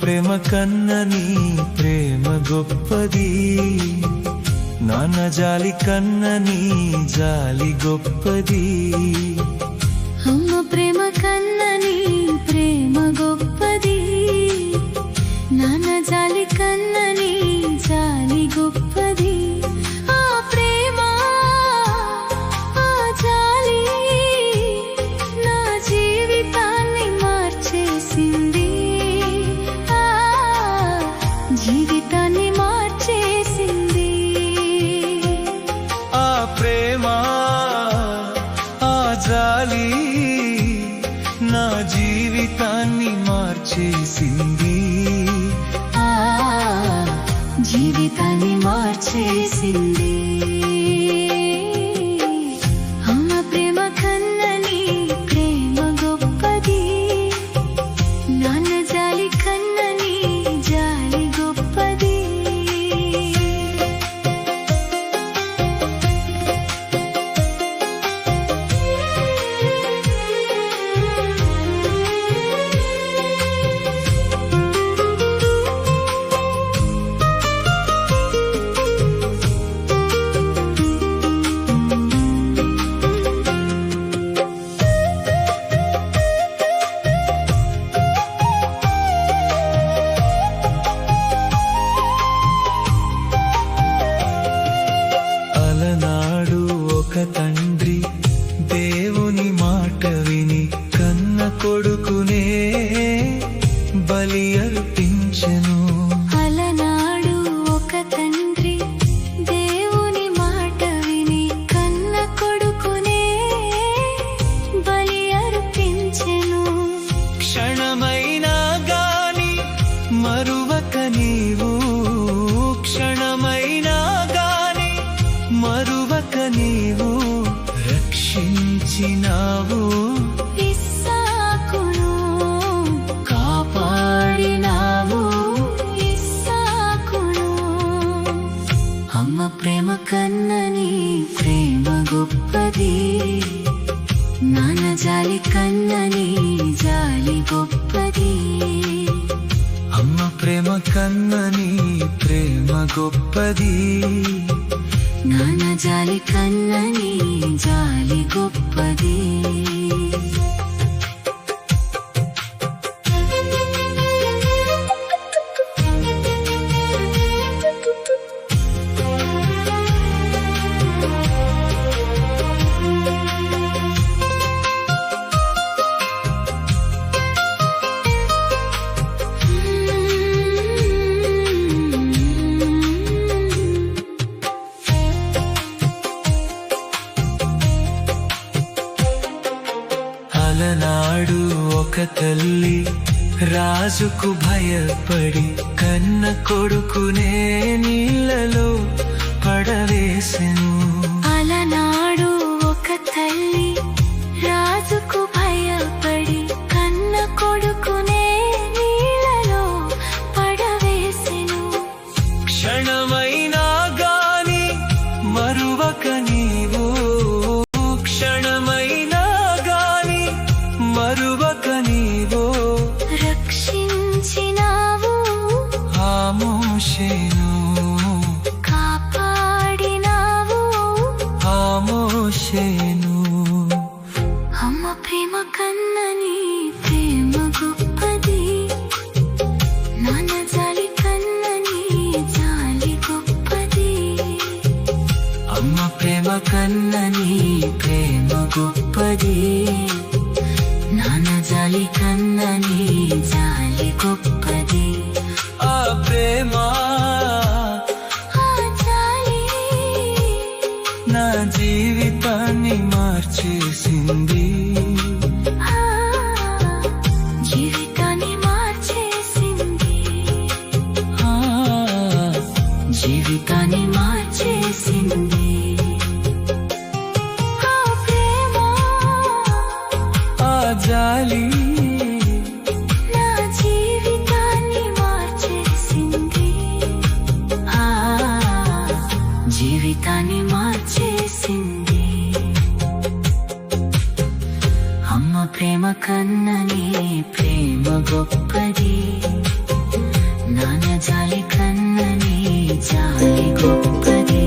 ప్రేమ కన్నా నీ ప్రేమ గొప్పది, నాన్న జాలి కన్నా నీ జాలి గొప్పది. అమ్మ ప్రేమ కన్నా నీ ప్రేమ గొప్పది, నాన్న జాలి కన్నా నీ జాలి గొప్పది. ఆ ప్రేమ ఆ జాలి నా జీవితాన్ని మార్చేసింది, జీవితాన్ని మార్చేసింది. ఆ ప్రేమ ఆ జాలి నా జీవితాన్ని మార్చేసింది, జీవితాన్ని మార్చేసింది. అమ్మ ప్రేమ కన్నా నీ ప్రేమ గొప్పది, నాన్న జాలి కన్నా నీ జాలి గొప్పది. అలనాడు ఒక తండ్రి దేవుని మాట విని కన్న కొడుకునే బలి అర్పించెను. అలనాడు ఒక తండ్రి దేవుని మాట విని కన్న కొడుకునే బలి అర్పించెను. క్షణమైనా గాని మరువక నీవు, క్షణమైనా గాని మరువక నీవు రక్షించినావు, ఇస్సాకును కాపాడినావు. ఇస్సాకును. అమ్మ ప్రేమ కన్నా నీ ప్రేమ గొప్పది, నాన్న జాలి కన్నా నీ జాలి గొప్పది. అమ్మ ప్రేమ కన్నా నీ ప్రేమ గొప్పది, నాన్న జాలి కన్నా నీ జాలి గొప్పది. అలనాడు ఒక తల్లి రాజుకు భయపడి కన్న కొడుకునే నీళ్ళలో పడవేసెను. అలనాడు ఒక తల్లి రాజుకు భయపడి కన్న కొడుకునే నీళ్ళలో పడవేసెను. క్షణమైనా గాని మరువక నీవు, క్షణమైనా గాని మరువక నీవు రక్షించినావు, ఆ మోషేను కాపాడినావు, ఆ మోషేను. అమ్మ ప్రేమ కన్నా నీ ప్రేమ గొప్పది, నాన్న జాలి కన్నా నీ జాలి గొప్పది. అమ్మ ప్రేమ కన్నా నీ ప్రేమ గొప్పది, నాన్న జాలి కన్నా నీ జాలి గొప్పది. ఆ ప్రేమ ఆ జాలి నా జీవితాన్ని మార్చేసింది, జీవితాన్ని మార్చేసింది, జీవితాన్ని మార్చేసింది. ఆ ప్రేమ ఆ జాలి నా జీవితాన్ని మార్చేసింది, జీవితాన్ని మార్చేసింది. అమ్మ ప్రేమ కన్నా నీ ప్రేమ గొప్పది, జాలి కన్నని జాలి గొప్పది